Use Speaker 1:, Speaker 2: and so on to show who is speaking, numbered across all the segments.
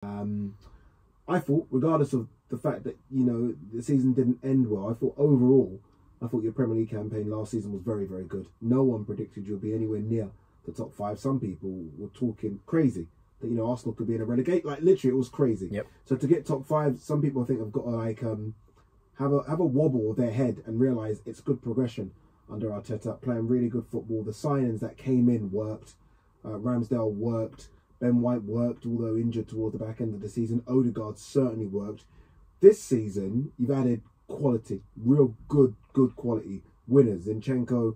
Speaker 1: I thought, regardless of the fact that, you know, the season didn't end well, I thought overall, I thought your Premier League campaign last season was very, very good. No one predicted you'd be anywhere near the top 5. Some people were talking crazy that, you know, Arsenal could be in a relegate. Like, literally, it was crazy.
Speaker 2: Yep.
Speaker 1: So to get top 5, some people I think have got to, like, have a wobble of their head and realise it's good progression under Arteta, playing really good football. The signings that came in worked. Ramsdale worked. Ben White worked, although injured toward the back end of the season. Odegaard certainly worked. This season, you've added quality, real good quality winners. Zinchenko,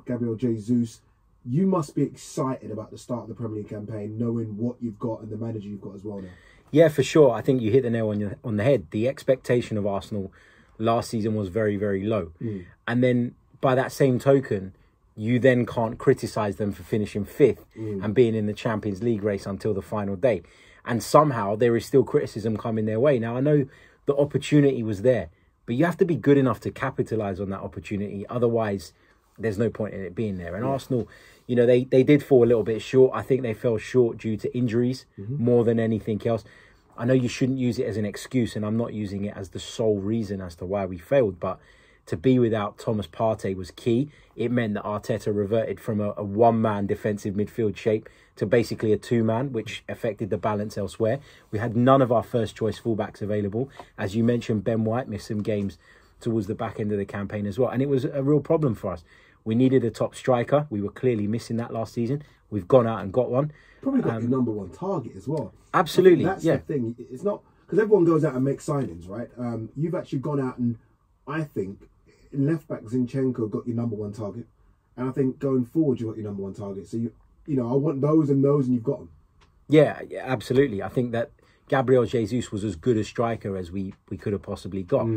Speaker 1: Gabriel Jesus. You must be excited about the start of the Premier League campaign, knowing what you've got and the manager you've got as well now. Yeah,
Speaker 2: for sure. I think you hit the nail on the head. The expectation of Arsenal last season was very, very low. And then by that same token, you then can't criticise them for finishing 5th and being in the Champions League race until the final day. And somehow there is still criticism coming their way. Now, I know the opportunity was there, but you have to be good enough to capitalise on that opportunity. Otherwise, there's no point in it being there. And Arsenal, you know, they did fall a little bit short. I think they fell short due to injuries more than anything else. I know you shouldn't use it as an excuse, and I'm not using it as the sole reason as to why we failed, but to be without Thomas Partey was key. It meant that Arteta reverted from a one-man defensive midfield shape to basically a 2-man, which affected the balance elsewhere. We had none of our first-choice fullbacks available. As you mentioned, Ben White missed some games towards the back end of the campaign as well. And it was a real problem for us. We needed a top striker. We were clearly missing that last season. We've gone out and got one.
Speaker 1: Probably got your number 1 target as well.
Speaker 2: Absolutely,
Speaker 1: that's the thing. It's not... Because everyone goes out and makes signings, right? You've actually gone out and, I think... in left back, Zinchenko got your number 1 target, and I think going forward you got your number 1 target. So you know, I want those, and you've got them. Yeah, absolutely. I think that Gabriel Jesus was as good a striker as we could have possibly got,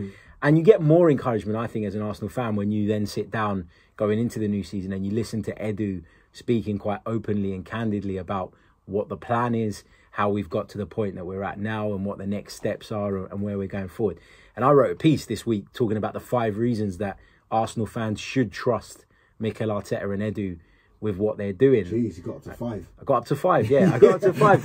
Speaker 1: and you get more encouragement, I think, as an Arsenal fan when you then sit down going into the new season and you listen to Edu speaking quite openly and candidly about what the plan is, how we've got to the point that we're at now, and what the next steps are, and where we're going forward. And I wrote a piece this week talking about the 5 reasons that Arsenal fans should trust Mikel Arteta and Edu with what they're doing. Jeez, you got up to 5.
Speaker 2: I got up to 5, yeah. I got up to 5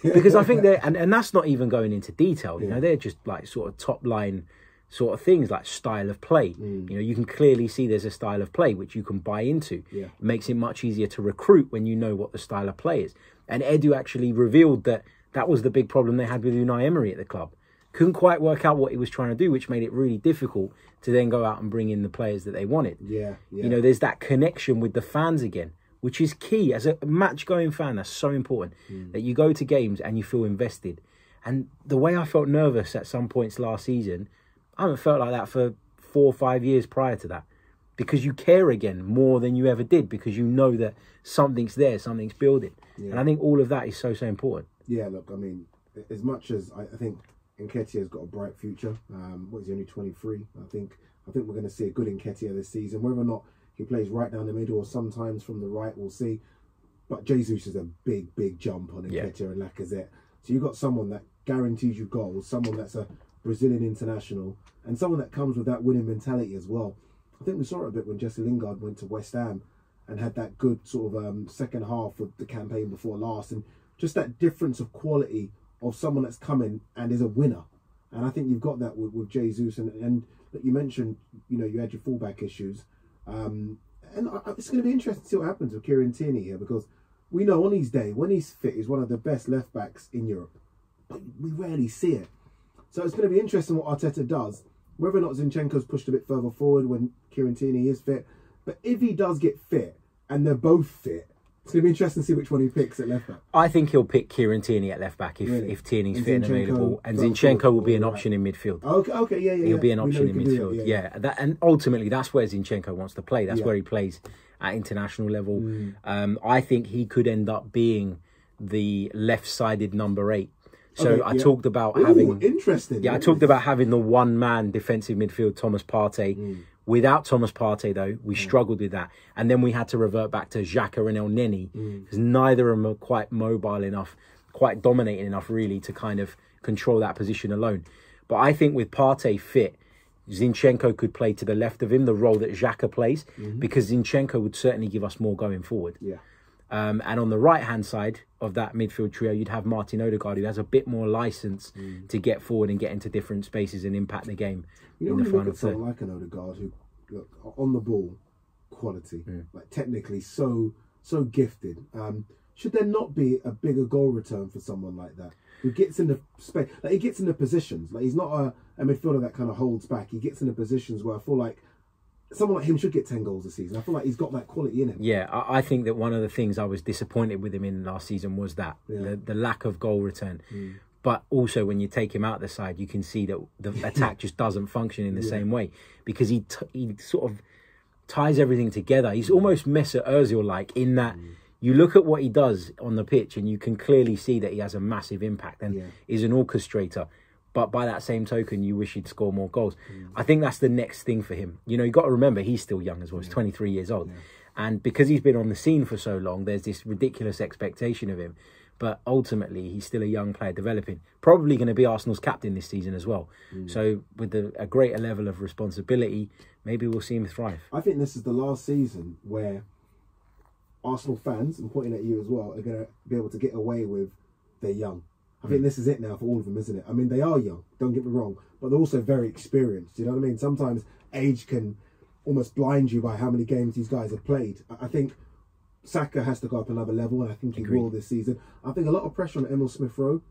Speaker 2: because I think they're... And that's not even going into detail, you know. They're just like sort of top-line sort of things like style of play. You know, you can clearly see there's a style of play which you can buy into. It makes it much easier to recruit when you know what the style of play is. And Edu actually revealed that was the big problem they had with Unai Emery at the club. Couldn't quite work out what he was trying to do, which made it really difficult to then go out and bring in the players that they wanted. You know, there's that connection with the fans again, which is key. As a match-going fan, that's so important, that you go to games and you feel invested. And the way I felt nervous at some points last season, I haven't felt like that for 4 or 5 years prior to that. Because you care again more than you ever did, because you know that something's there, something's building. And I think all of that is so important.
Speaker 1: Yeah, look, I mean, as much as I think Nketiah's got a bright future. What is he, only 23? I think we're going to see a good Nketiah this season. Whether or not he plays right down the middle or sometimes from the right, we'll see. But Jesus is a big jump on Nketiah and Lacazette. So you've got someone that guarantees you goals, someone that's a Brazilian international, and someone that comes with that winning mentality as well. I think we saw it a bit when Jesse Lingard went to West Ham and had that good sort of second half of the campaign before last, and just that difference of quality of someone that's coming and is a winner. And I think you've got that with Jesus. And you mentioned, you know, you had your fullback issues. And it's going to be interesting to see what happens with Kieran Tierney here, because we know on his day, when he's fit, he's one of the best left backs in Europe. But we rarely see it. So it's going to be interesting what Arteta does. Whether or not Zinchenko's pushed a bit further forward when Kieran Tierney is fit. But if he does get fit and they're both fit, it's going to be interesting to see which one he picks at left back.
Speaker 2: I think he'll pick Kieran Tierney at left back if Tierney's fit and available. And Zinchenko will be an option in midfield.
Speaker 1: Okay, yeah.
Speaker 2: He'll be an option in midfield. And ultimately, that's where Zinchenko wants to play. That's where he plays at international level. I think he could end up being the left-sided number 8. So I talked about having...
Speaker 1: Interesting.
Speaker 2: Yeah, I talked about having the one-man defensive midfield, Thomas Partey. Without Thomas Partey, though, we struggled with that. And then we had to revert back to Xhaka and El Neni, because neither of them are quite mobile enough, quite dominating enough, really, to kind of control that position alone. But I think with Partey fit, Zinchenko could play to the left of him, the role that Xhaka plays, because Zinchenko would certainly give us more going forward. And on the right-hand side of that midfield trio, you'd have Martin Odegaard, who has a bit more license to get forward and get into different spaces and impact the game in the final third.
Speaker 1: Someone like an Odegaard who, look, on the ball, quality, like technically so gifted. Should there not be a bigger goal return for someone like that? Who gets in the space, like he gets in the positions. Like he's not a midfielder that kind of holds back. He gets in the positions where I feel like someone like him should get 10 goals a season. I feel like he's got that quality in him.
Speaker 2: Yeah, I think that one of the things I was disappointed with him in last season was that the lack of goal return. But also, when you take him out the side, you can see that the attack just doesn't function in the same way, because he sort of ties everything together. He's almost Mesut Ozil-like in that you look at what he does on the pitch and you can clearly see that he has a massive impact and is an orchestrator. But by that same token, you wish he'd score more goals. I think that's the next thing for him. You know, you've got to remember, he's still young as well. He's 23 years old. And because he's been on the scene for so long, there's this ridiculous expectation of him. But ultimately, he's still a young player developing. Probably going to be Arsenal's captain this season as well. So with a greater level of responsibility, maybe we'll see him thrive.
Speaker 1: I think this is the last season where Arsenal fans, and pointing at you as well, are going to be able to get away with they're young. I think this is it now for all of them, isn't it? I mean, they are young, don't get me wrong, but they're also very experienced. You know what I mean? Sometimes age can almost blind you by how many games these guys have played. I think Saka has to go up another level, and I think he will this season. I think a lot of pressure on Emil Smith-Rowe,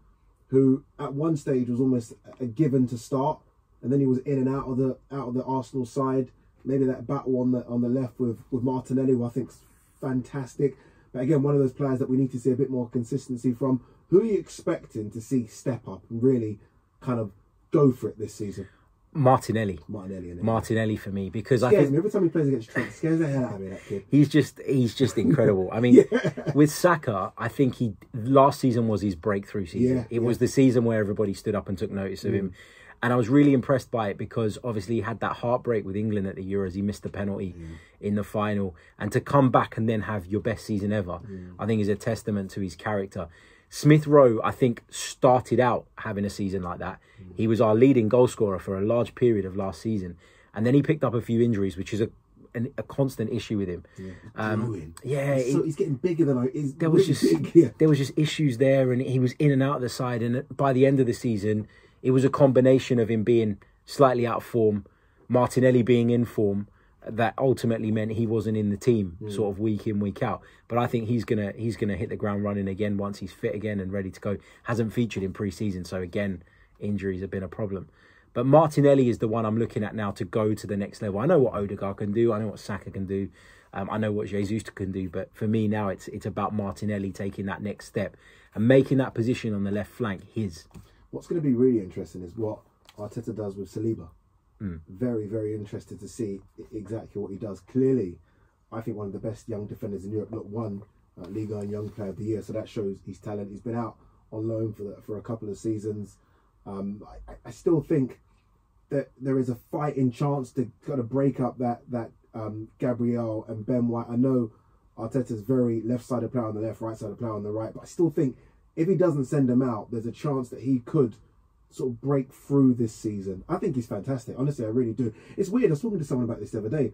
Speaker 1: who at one stage was almost a given to start, and then he was in and out of the Arsenal side. Maybe that battle on the left with Martinelli, who I think's fantastic. But again, one of those players that we need to see a bit more consistency from. Who are you expecting to see step up and really kind of go for it this season?
Speaker 2: Martinelli. Martinelli for me, because I think
Speaker 1: every time he plays against Trent, scares the hell out of me, that kid.
Speaker 2: He's just incredible. I mean, with Saka, I think last season was his breakthrough season. It was the season where everybody stood up and took notice of him. And I was really impressed by it because obviously he had that heartbreak with England at the Euros. He missed the penalty in the final. And to come back and then have your best season ever, I think is a testament to his character. Smith-Rowe, I think, started out having a season like that. He was our leading goal scorer for a large period of last season. And then he picked up a few injuries, which is a constant issue with him.
Speaker 1: So he's getting bigger than I...
Speaker 2: There was just issues there, and he was in and out of the side. And by the end of the season, it was a combination of him being slightly out of form, Martinelli being in form, that ultimately meant he wasn't in the team sort of week in, week out. But I think he's gonna hit the ground running again once he's fit again and ready to go. Hasn't featured in pre-season, so again, injuries have been a problem. But Martinelli is the one I'm looking at now to go to the next level. I know what Odegaard can do. I know what Saka can do. I know what Jesus can do. But for me now, it's about Martinelli taking that next step and making that position on the left flank his.
Speaker 1: What's going to be really interesting is what Arteta does with Saliba. Very, very interested to see exactly what he does. Clearly, I think one of the best young defenders in Europe. Look, won Liga and Young Player of the Year, so that shows his talent. He's been out on loan for a couple of seasons. I still think that there is a fighting chance to kind of break up that Gabriel and Ben White. I know Arteta's very left-sided player on the left, right-sided player on the right, but I still think if he doesn't send them out, there's a chance that he could sort of break through this season. I think he's fantastic. Honestly, I really do. It's weird. I was talking to someone about this the other day.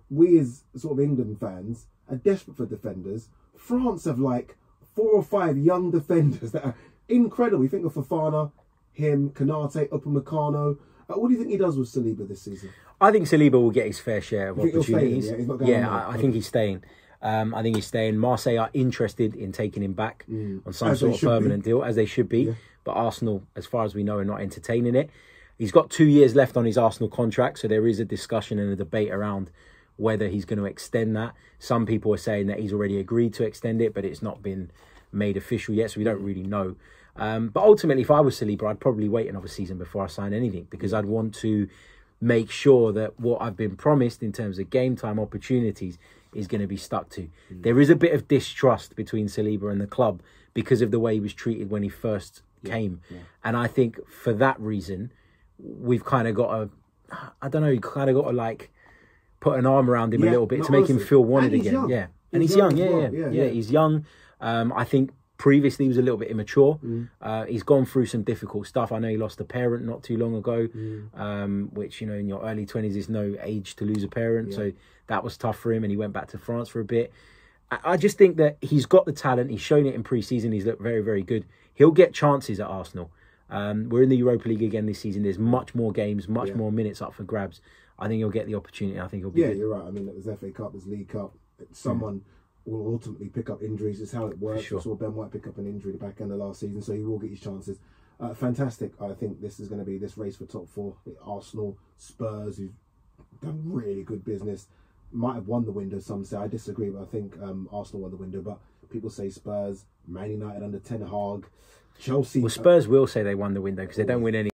Speaker 1: We as sort of England fans are desperate for defenders. France have like 4 or 5 young defenders that are incredible. You think of Fofana, him, Konate, Upamecano. What do you think he does with Saliba this season?
Speaker 2: I think Saliba will get his fair share of opportunities.
Speaker 1: He's not going
Speaker 2: I think he's staying. I think he's staying. Marseille are interested in taking him back on some sort of permanent deal, as they should be. Yeah. But Arsenal, as far as we know, are not entertaining it. He's got 2 years left on his Arsenal contract, so there is a discussion and a debate around whether he's going to extend that. Some people are saying that he's already agreed to extend it, but it's not been made official yet, so we don't really know. But ultimately, if I was Saliba, I'd probably wait another season before I sign anything, because I'd want to make sure that what I've been promised in terms of game time opportunities is going to be stuck to. There is a bit of distrust between Saliba and the club because of the way he was treated when he first came. And I think for that reason, we've kind of got to, like, put an arm around him a little bit to make him feel wanted again. Young. And he's young. He's young. I think previously he was a little bit immature. He's gone through some difficult stuff. I know he lost a parent not too long ago, which, you know, in your early 20s is no age to lose a parent. So that was tough for him, and he went back to France for a bit. I just think that he's got the talent. He's shown it in pre-season. He's looked very, very good. He'll get chances at Arsenal. We're in the Europa League again this season. There's much more games, much more minutes up for grabs. I think he'll get the opportunity. I think he'll be good.
Speaker 1: You're right. I mean, there's FA Cup, there's League Cup. Someone will ultimately pick up injuries. It's how it works.
Speaker 2: Sure.
Speaker 1: We saw Ben White pick up an injury at the back end of last season, so he will get his chances. Fantastic. I think this is going to be this race for top four. Arsenal, Spurs, who've done really good business, might have won the window. Some say. I disagree, but I think Arsenal won the window. But people say Spurs, Man United under Ten Hag, Chelsea.
Speaker 2: Well, Spurs will say they won the window because they don't win any.